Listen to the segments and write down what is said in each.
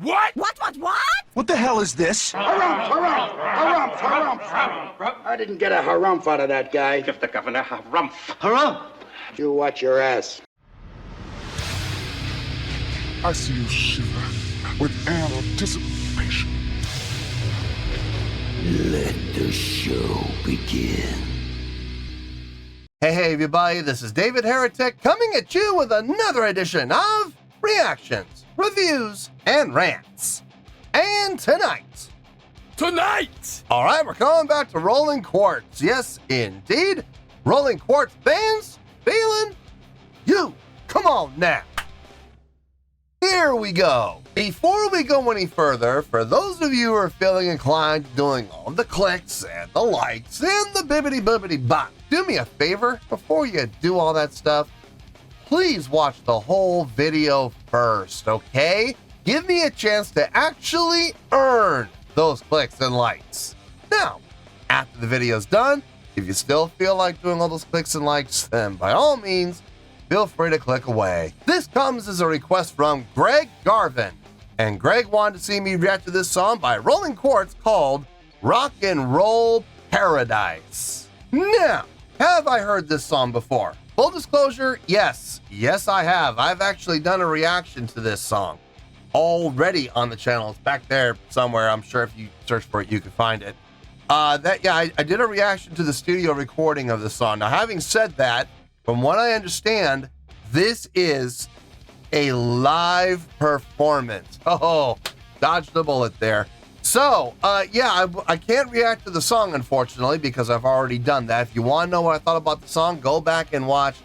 What? What? What the hell is this? Harumph. I didn't get a harumph out of that guy. Give the governor harumph. Harumph? You watch your ass. I see you shiver with anticipation. Let the show begin. Hey everybody, this is David Heretic coming at you with another edition of Reactions, Reviews, and Rants. And tonight, alright, we're going back to Rolling Quartz. Yes, indeed. Rolling Quartz fans, feeling you. Come on now. Here we go. Before we go any further, for those of you who are feeling inclined to doing all the clicks and the likes and the bibbity-bibbity bop, do me a favor, before you do all that stuff, please watch the whole video first, okay? Give me a chance to actually earn those clicks and likes. Now, after the video's done, if you still feel like doing all those clicks and likes, then by all means, feel free to click away. This comes as a request from Greg Garvin, and Greg wanted to see me react to this song by Rolling Quartz called Rock and Roll Paradise. Now, have I heard this song before? Full disclosure, yes, I have. I've actually done a reaction to this song already on the channel. It's back there somewhere. I'm sure if you search for it, you can find it. I did a reaction to the studio recording of the song. Now, having said that, from what I understand, this is a live performance. Oh, dodged the bullet there. So, I can't react to the song, unfortunately, because I've already done that. If you want to know what I thought about the song, go back and watch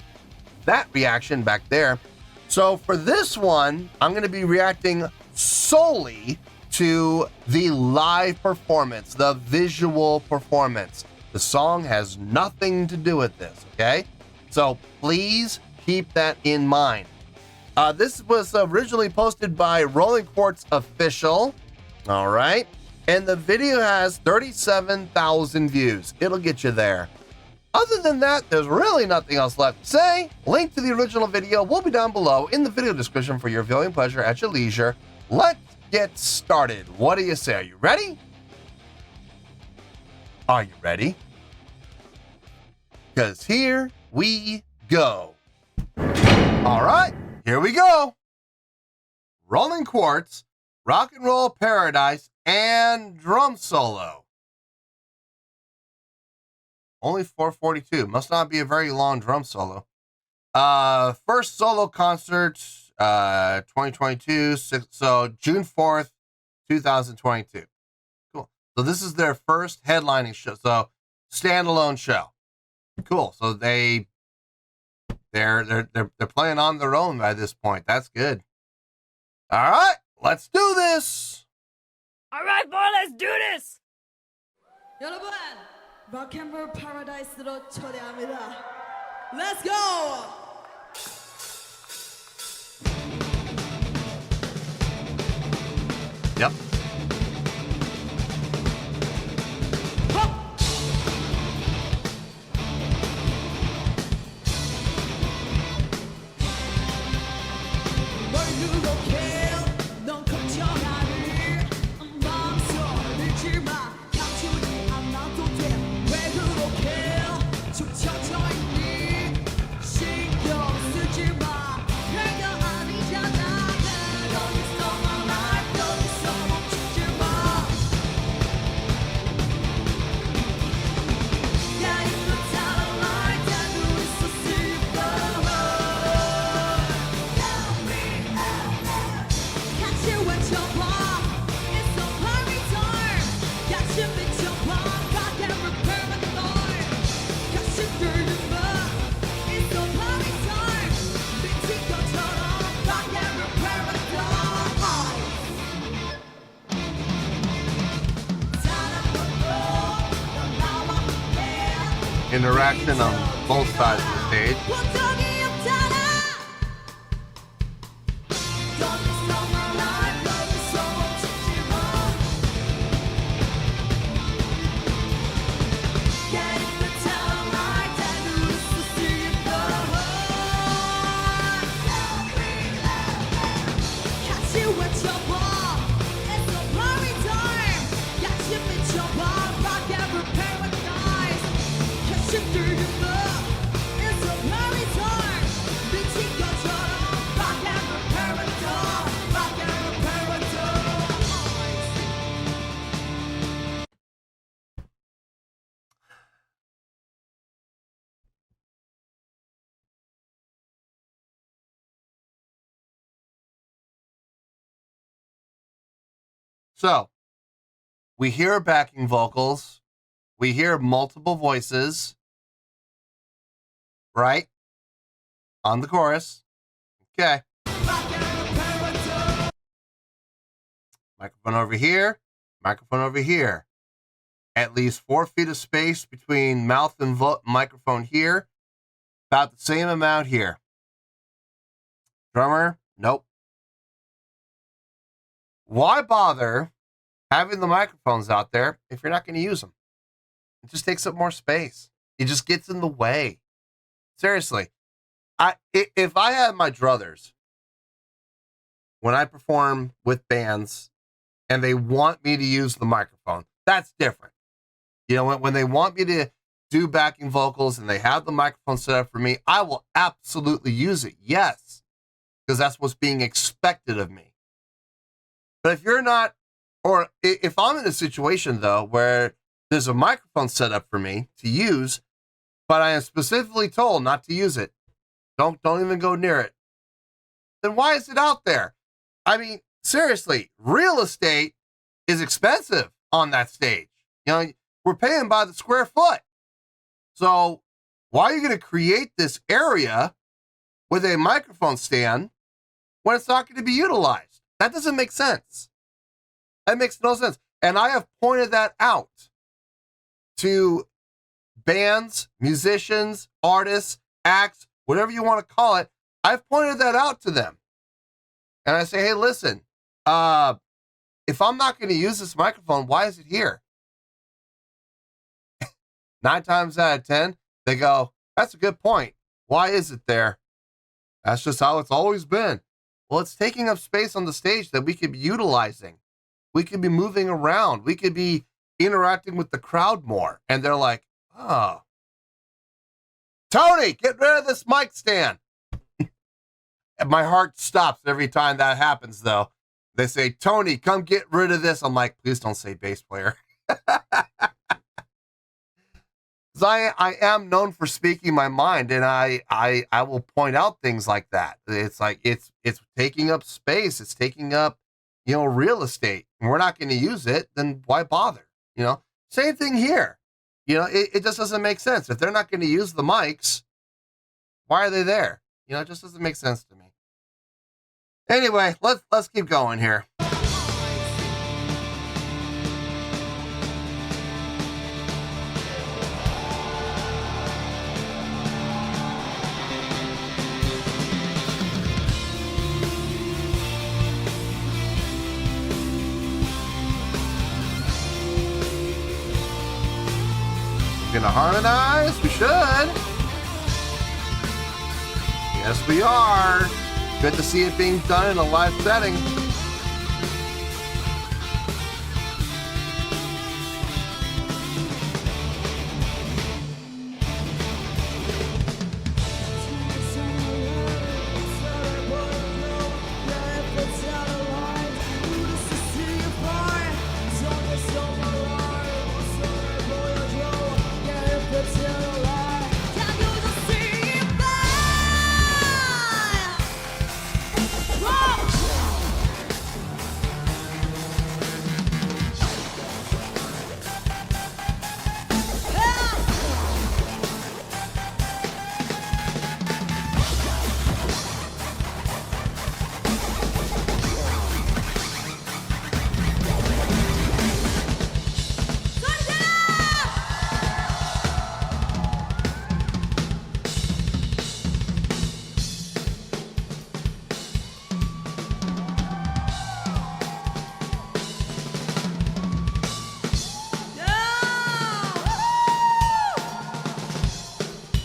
that reaction back there. So, for this one, I'm going to be reacting solely to the live performance, the visual performance. The song has nothing to do with this, okay? So please keep that in mind. This was originally posted by Rolling Quartz Official. All right. And the video has 37,000 views. It'll get you there. Other than that, there's really nothing else left to say. Link to the original video will be down below in the video description for your viewing pleasure at your leisure. Let's get started. What do you say? Are you ready? Are you ready? Because here we go. All right, here we go. Rolling Quartz, Rock and Roll Paradise, and drum solo. Only 4:42. Must not be a very long drum solo. First solo concert, 2022. So June 4th, 2022. Cool. So this is their first headlining show. So standalone show. Cool. So they're playing on their own by this point. That's good. All right, let's do this. All right, boy, let's do this. 여러분, 락앤롤 파라다이스로 초대합니다. Let's go. Yep. Interaction on both sides of the stage. Catch you with your ball. So we hear backing vocals. We hear multiple voices, right? On the chorus. Okay. Microphone over here. Microphone over here. At least 4 feet of space between mouth and microphone here. About the same amount here. Drummer, nope. Why bother having the microphones out there if you're not going to use them? It just takes up more space. It just gets in the way. Seriously. If I had my druthers, when I perform with bands and they want me to use the microphone, that's different. You know, when they want me to do backing vocals and they have the microphone set up for me, I will absolutely use it. Yes. Because that's what's being expected of me. But if you're not, or if I'm in a situation though, where there's a microphone set up for me to use, but I am specifically told not to use it, don't even go near it, then why is it out there? I mean, seriously, real estate is expensive on that stage. You know, we're paying by the square foot. So why are you going to create this area with a microphone stand when it's not going to be utilized? That doesn't make sense. That makes no sense. And I have pointed that out to bands, musicians, artists, acts, whatever you want to call it. I've pointed that out to them. And I say, hey, listen, if I'm not going to use this microphone, why is it here? 9 times out of 10, they go, that's a good point. Why is it there? That's just how it's always been. Well, it's taking up space on the stage that we could be utilizing. We could be moving around. We could be interacting with the crowd more. And they're like, oh, Tony, get rid of this mic stand. And my heart stops every time that happens, though. They say, Tony, come get rid of this. I'm like, please don't say bass player. I am known for speaking my mind, and I will point out things like that. It's like it's taking up space. It's taking up, real estate. And we're not going to use it, then why bother? Same thing here. It just doesn't make sense. If they're not going to use the mics, why are they there? It just doesn't make sense to me. Anyway, let's keep going here. Gonna harmonize? We should. Yes, we are. Good to see it being done in a live setting.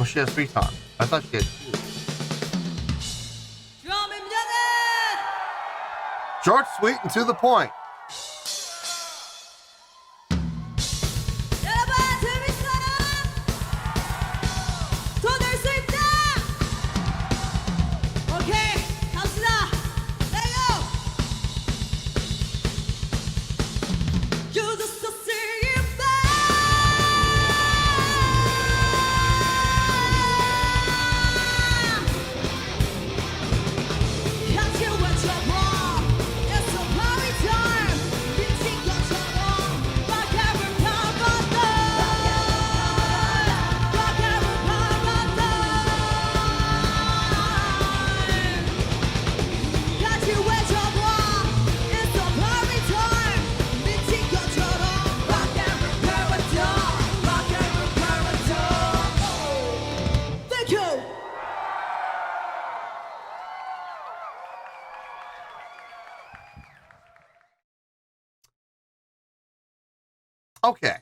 She has 3 times. I thought she had 2. Short, sweet, and to the point. Okay.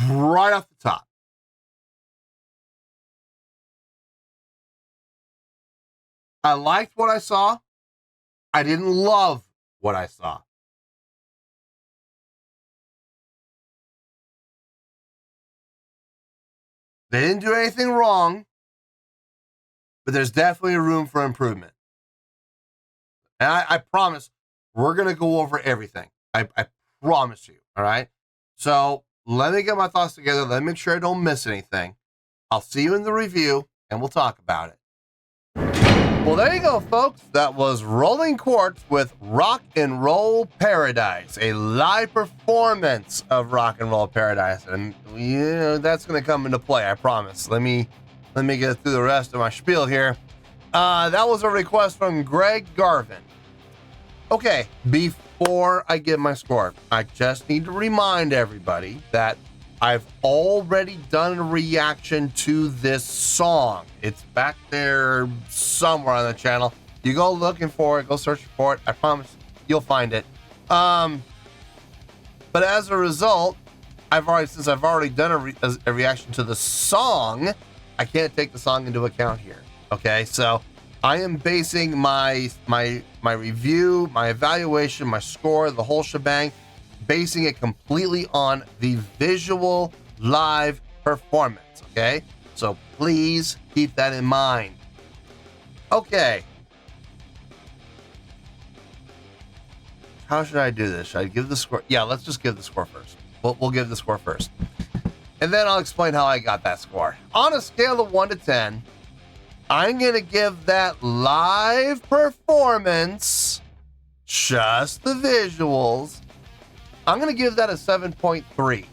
Right off the top. I liked what I saw. I didn't love what I saw. They didn't do anything wrong, but there's definitely room for improvement. And I promise we're going to go over everything. I promise you. All right. So let me get my thoughts together. Let me make sure I don't miss anything. I'll see you in the review and we'll talk about it. Well, there you go, folks. That was Rolling Quartz with Rock and Roll Paradise, a live performance of Rock and Roll Paradise. And that's going to come into play, I promise. Let me get through the rest of my spiel here. That was a request from Greg Garvin. Okay, before I give my score, I just need to remind everybody that I've already done a reaction to this song. It's back there somewhere on the channel. You go looking for it, go searching for it. I promise you'll find it. But as a result, since I've already done a reaction to the song, I can't take the song into account here. Okay, so I am basing my review, my evaluation, my score, the whole shebang, basing it completely on the visual live performance, okay? So please keep that in mind. Okay. How should I do this? Should I give the score? Yeah, let's just give the score first. We'll give the score first. And then I'll explain how I got that score. On a scale of 1 to 10, I'm going to give that live performance, just the visuals, I'm going to give that a 7.3.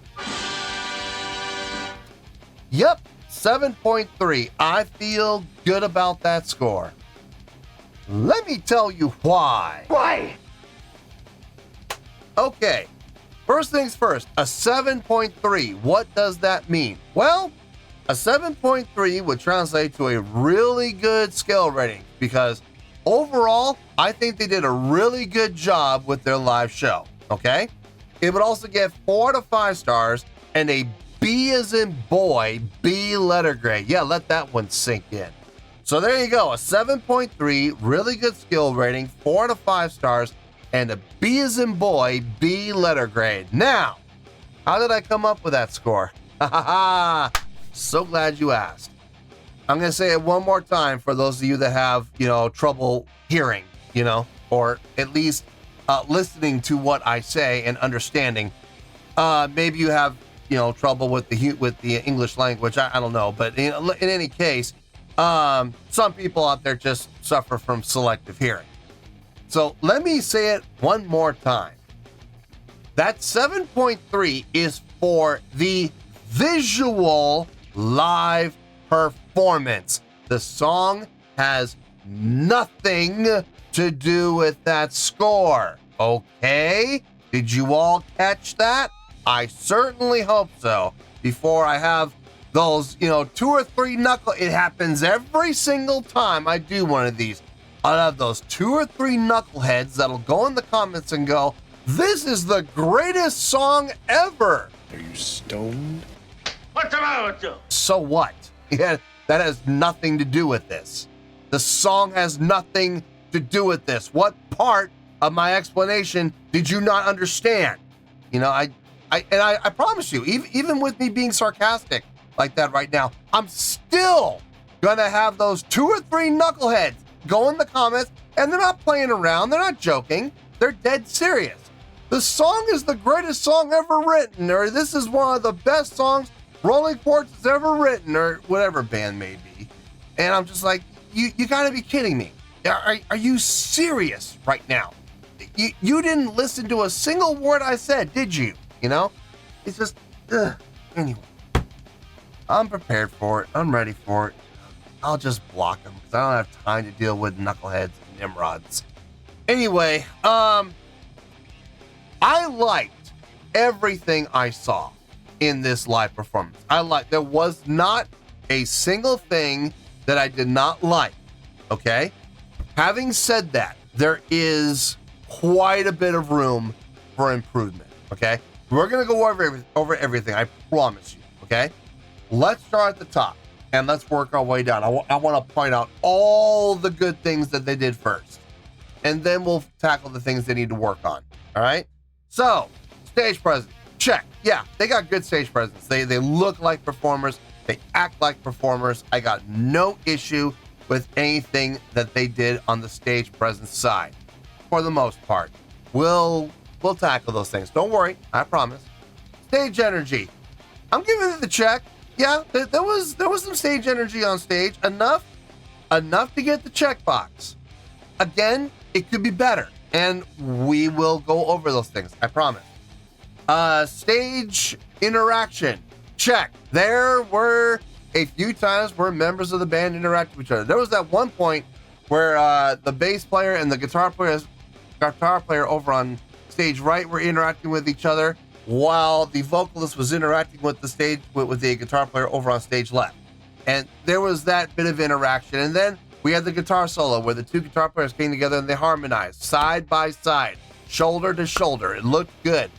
Yep, 7.3. I feel good about that score. Let me tell you why. Why? Okay, first things first, a 7.3. What does that mean? Well, a 7.3 would translate to a really good scale rating because overall, I think they did a really good job with their live show, okay? It would also get 4 to 5 stars and a B as in boy, B letter grade. Yeah, let that one sink in. So there you go, a 7.3, really good skill rating, 4 to 5 stars, and a B as in boy, B letter grade. Now, how did I come up with that score? Ha ha ha! So glad you asked. I'm going to say it one more time for those of you that have, trouble hearing, or at least listening to what I say and understanding. Maybe you have, trouble with the English language. I don't know. But in any case, some people out there just suffer from selective hearing. So let me say it one more time. That 7.3 is for the visual live performance. The song has nothing to do with that score. Okay? Did you all catch that? I certainly hope so. Before I have those, 2 or 3 it happens every single time I do one of these. I'll have those 2 or 3 knuckleheads that'll go in the comments and go, "This is the greatest song ever." Are you stoned? What's the matter with you? So what? Yeah, that has nothing to do with this. The song has nothing to do with this. What part of my explanation did you not understand? I promise you, even with me being sarcastic like that right now, I'm still gonna have those 2 or 3 knuckleheads go in the comments, and they're not playing around, they're not joking, they're dead serious. The song is the greatest song ever written, or this is one of the best songs Rolling Quartz has ever written, or whatever band may be. And I'm just like, you gotta be kidding me. Are you serious right now? You didn't listen to a single word I said, did you? It's just, anyway. I'm prepared for it. I'm ready for it. I'll just block them because I don't have time to deal with knuckleheads and nimrods. Anyway, I liked everything I saw in this live performance. There was not a single thing that I did not like, okay? Having said that, there is quite a bit of room for improvement, okay? We're going to go over everything, I promise you, okay? Let's start at the top, and let's work our way down. I want to point out all the good things that they did first, and then we'll tackle the things they need to work on, all right? So, stage presence, check. Yeah, they got good stage presence. They look like performers. They act like performers. I got no issue with anything that they did on the stage presence side, for the most part. We'll tackle those things. Don't worry, I promise. Stage energy. I'm giving it the check. Yeah, there was some stage energy on stage. Enough to get the checkbox. Again, it could be better, and we will go over those things. I promise. Stage interaction. Check. There were a few times where members of the band interacted with each other. There was that one point where the bass player and the guitar player over on stage right were interacting with each other, while the vocalist was interacting with the guitar player over on stage left. And there was that bit of interaction. And then we had the guitar solo where the two guitar players came together and they harmonized side by side, shoulder to shoulder. It looked good.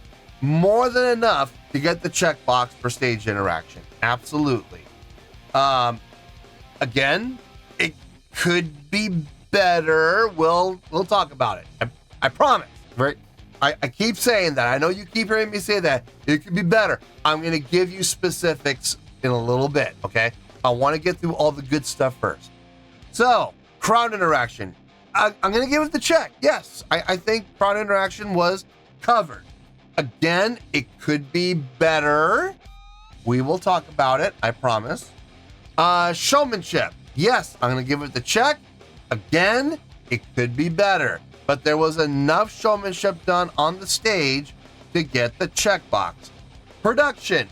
More than enough to get the checkbox for stage interaction. Absolutely. Again, it could be better. We'll talk about it. I promise. Right? I keep saying that. I know you keep hearing me say that. It could be better. I'm going to give you specifics in a little bit, okay? I want to get through all the good stuff first. So, crowd interaction. I'm going to give it the check. Yes, I think crowd interaction was covered. Again, it could be better. We will talk about it, I promise. Showmanship. Yes, I'm going to give it the check. Again, it could be better. But there was enough showmanship done on the stage to get the checkbox. Production.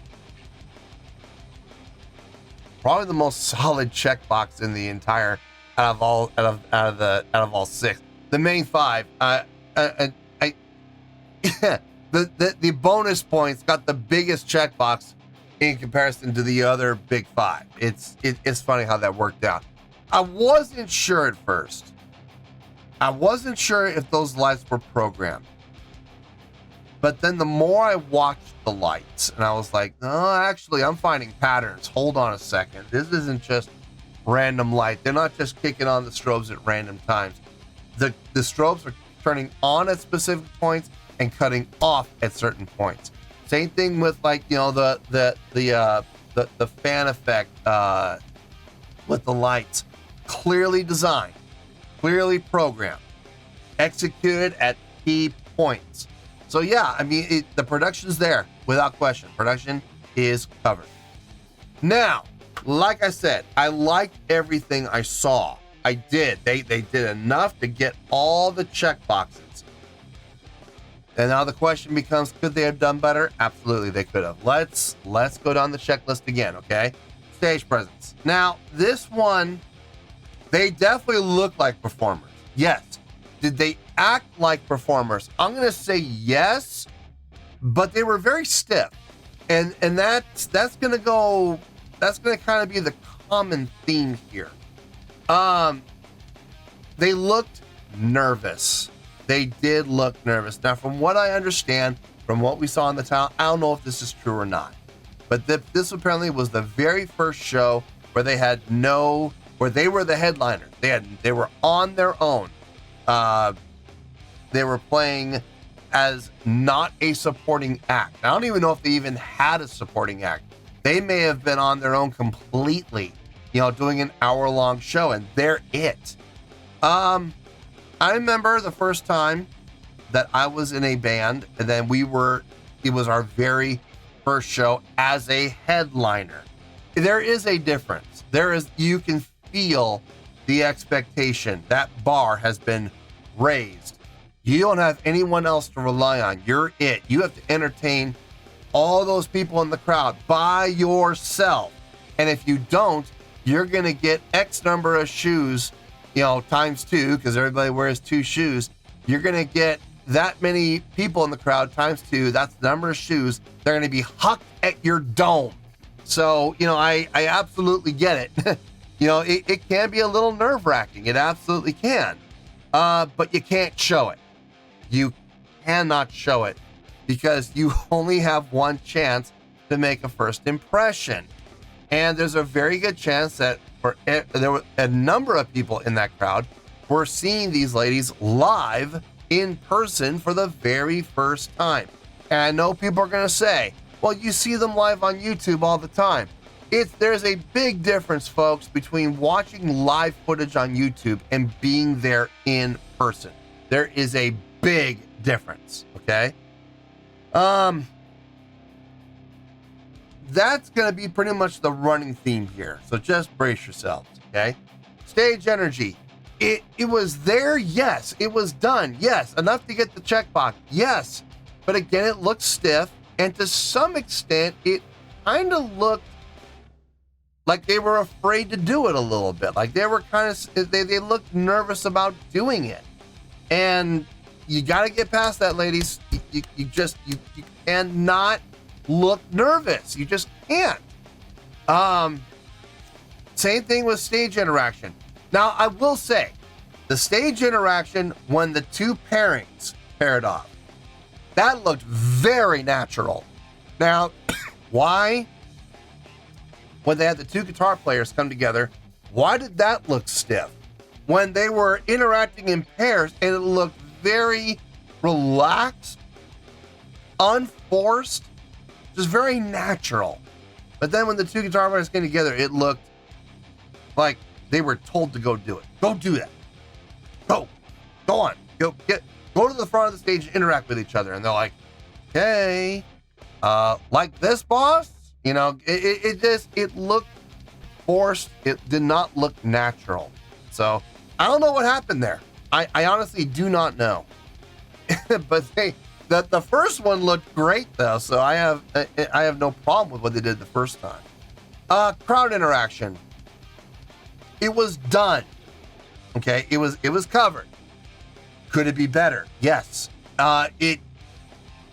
Probably the most solid checkbox in the entire out of all six. The main five. The bonus points got the biggest checkbox in comparison to the other big five. It's funny how that worked out. I wasn't sure at first. I wasn't sure if those lights were programmed. But then the more I watched the lights, and I was like, no, actually, I'm finding patterns. Hold on a second. This isn't just random light. They're not just kicking on the strobes at random times. The strobes are turning on at specific points and cutting off at certain points. Same thing with, like, you know, the fan effect with the lights. Clearly designed, clearly programmed, executed at key points. So yeah, I mean, the production's there without question. Production is covered. Now, like I said, I liked everything I saw. I did. They did enough to get all the check boxes. And now the question becomes, could they have done better? Absolutely, they could have. Let's go down the checklist again, okay? Stage presence. Now, this one, they definitely look like performers. Yes. Did they act like performers? I'm going to say yes, but they were very stiff. And that's going to kind of be the common theme here. They looked nervous. They did look nervous. Now, from what I understand, from what we saw in the town, I don't know if this is true or not, but this apparently was the very first show where they were the headliner. They were on their own. They were playing as not a supporting act. I don't even know if they even had a supporting act. They may have been on their own completely, you know, doing an hour-long show, and they're it. I remember the first time that I was in a band, and then it was our very first show as a headliner. There is a difference. You can feel the expectation. That bar has been raised. You don't have anyone else to rely on. You're it. You have to entertain all those people in the crowd by yourself. And if you don't, you're going to get X number of shoes, you know, times two, because everybody wears two shoes. You're going to get that many people in the crowd times two. That's the number of shoes. They're going to be hucked at your dome. So, you know, I absolutely get it. You know, it can be a little nerve-wracking. It absolutely can. But you can't show it. You cannot show it because you only have one chance to make a first impression. And there's a very good chance that there were a number of people in that crowd were seeing these ladies live in person for the very first time. And I know people are going to say, well, you see them live on YouTube all the time. There's a big difference, folks, between watching live footage on YouTube and being there in person. There is a big difference, okay? That's going to be pretty much the running theme here. So just brace yourselves, okay? Stage energy. It was there, yes. It was done, yes. Enough to get the checkbox, yes. But again, it looked stiff. And to some extent, it kind of looked like they were afraid to do it a little bit. Like they were kind of, they looked nervous about doing it. And you got to get past that, ladies. You cannot look nervous. You just can't. Same thing with stage interaction. Now, I will say, the stage interaction when the two pairings paired off, that looked very natural. Now, why? When they had the two guitar players come together, why did that look stiff? When they were interacting in pairs, and it looked very relaxed, unforced, just very natural. But then when the two guitar players came together, it looked like they were told to go do it. Go do that. Go on. Go to the front of the stage and interact with each other. And they're like, okay, like this, boss? You know, it looked forced. It did not look natural. So I don't know what happened there. I honestly do not know. But the first one looked great though. So I have no problem with what they did the first time. Crowd interaction. It was done. Okay, it was covered. Could it be better? Yes. It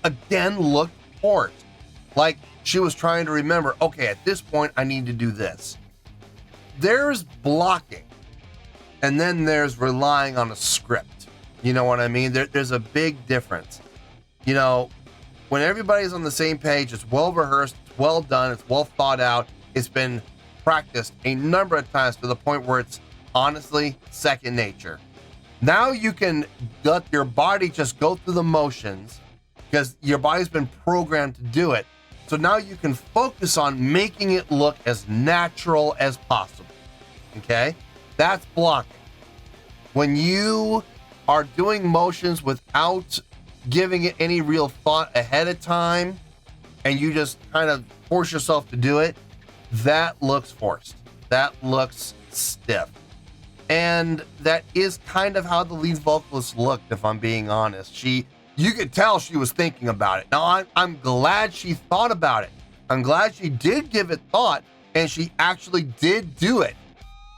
again looked forced. Like she was trying to remember, okay, at this point I need to do this. There's blocking, and then there's relying on a script. You know what I mean? There's a big difference. You know, when everybody's on the same page, it's well rehearsed, it's well done, it's well thought out, it's been practiced a number of times to the point where it's honestly second nature. Now you can let your body just go through the motions because your body's been programmed to do it. So now you can focus on making it look as natural as possible. Okay? That's blocking. When you are doing motions without giving it any real thought ahead of time and you just kind of force yourself to do it, that looks forced. That looks stiff. And that is kind of how the lead vocalist looked, if I'm being honest. You could tell she was thinking about it. Now, I'm glad she thought about it. I'm glad she did give it thought, and she actually did do it.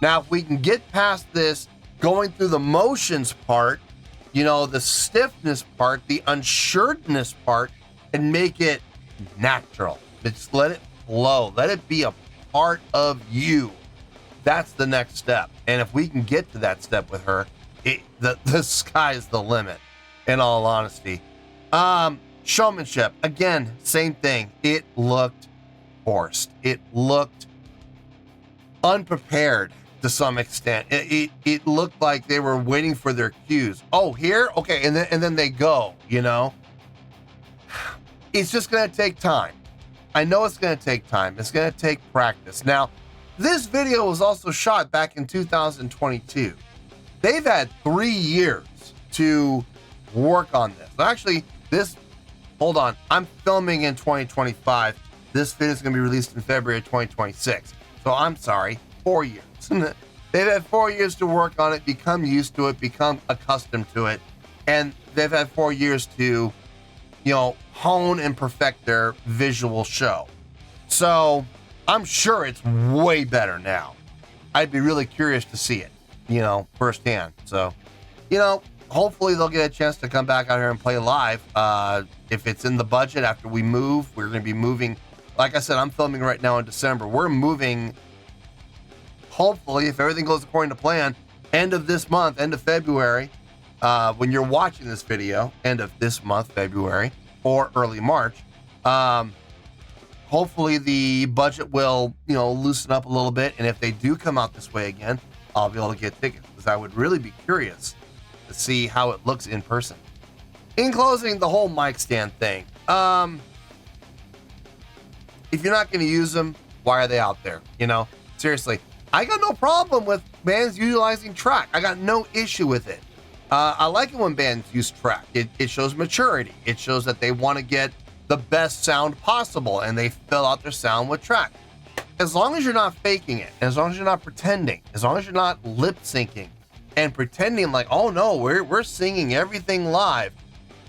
Now, if we can get past this going through the motions part, you know, the stiffness part, the unsureness part, and make it natural. Just let it flow. Let it be a part of you. That's the next step. And if we can get to that step with her, the sky's the limit, in all honesty. Showmanship, again, same thing. It looked forced. It looked unprepared to some extent. It looked like they were waiting for their cues. Oh, here? Okay, and then they go, you know? It's just going to take time. I know it's going to take time. It's going to take practice. Now, this video was also shot back in 2022. They've had 3 years to work on this. Actually, hold on. I'm filming in 2025. This video is going to be released in February of 2026. So I'm sorry, 4 years. They've had 4 years to work on it, become used to it, become accustomed to it. And they've had 4 years to, you know, hone and perfect their visual show. So I'm sure it's way better now. I'd be really curious to see it, you know, firsthand. So, you know, hopefully they'll get a chance to come back out here and play live. If it's in the budget after we move, we're going to be moving. Like I said, I'm filming right now in December. We're moving, hopefully, if everything goes according to plan, end of this month, end of February. When you're watching this video, end of this month, February, or early March. Hopefully the budget will, loosen up a little bit. And if they do come out this way again, I'll be able to get tickets because I would really be curious to see how it looks in person. In closing, the whole mic stand thing. If you're not going to use them, why are they out there? Seriously, I got no problem with bands utilizing track. I got no issue with it. I like it when bands use track. It shows maturity. It shows that they want to get the best sound possible and they fill out their sound with track. As long as you're not faking it, as long as you're not pretending, as long as you're not lip syncing and pretending like, oh no, we're singing everything live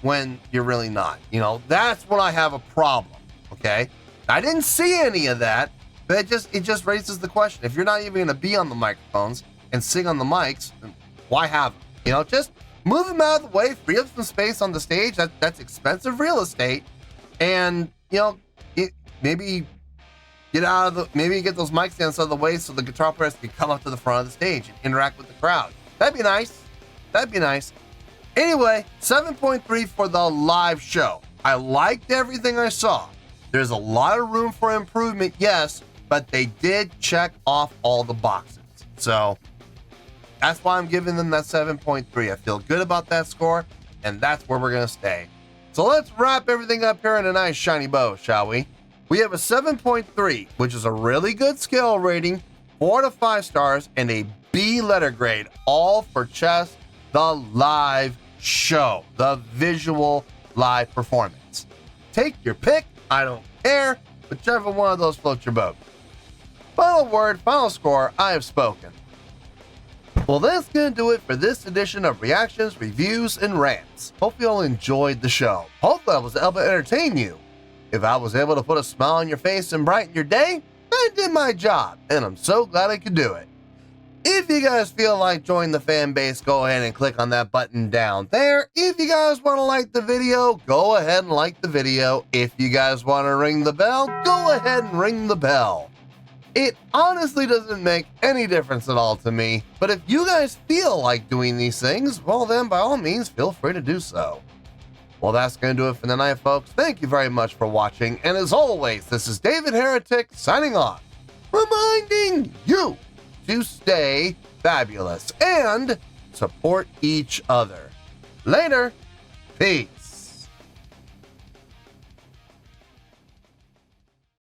when you're really not. That's when I have a problem. Okay, I didn't see any of that, but it just raises the question: if you're not even going to be on the microphones and sing on the mics, then why have them? Just move them out of the way, free up some space on the stage. That's expensive real estate, and maybe get those mic stands out of the way so the guitar players can come up to the front of the stage and interact with the crowd. That'd be nice. Anyway, 7.3 for the live show. I liked everything I saw. There's a lot of room for improvement, yes, but they did check off all the boxes. So that's why I'm giving them that 7.3. I feel good about that score, and that's where we're going to stay. So let's wrap everything up here in a nice shiny bow, shall we? We have a 7.3, which is a really good skill rating, 4 to 5 stars, and a B letter grade, all for Chess, the live show, the visual live performance. Take your pick, I don't care, whichever one of those floats your boat. Final word, final score, I have spoken. Well, that's going to do it for this edition of Reactions, Reviews, and Rants. Hope you all enjoyed the show. Hopefully I was able to entertain you. If I was able to put a smile on your face and brighten your day, I did my job, and I'm so glad I could do it. If you guys feel like joining the fan base, go ahead and click on that button down there. If you guys want to like the video, go ahead and like the video. If you guys want to ring the bell, go ahead and ring the bell. It honestly doesn't make any difference at all to me, but if you guys feel like doing these things, well then by all means feel free to do so. Well, that's going to do it for the night, folks. Thank you very much for watching, and as always, this is David Heretic signing off, reminding you to stay fabulous and support each other. Later. Peace.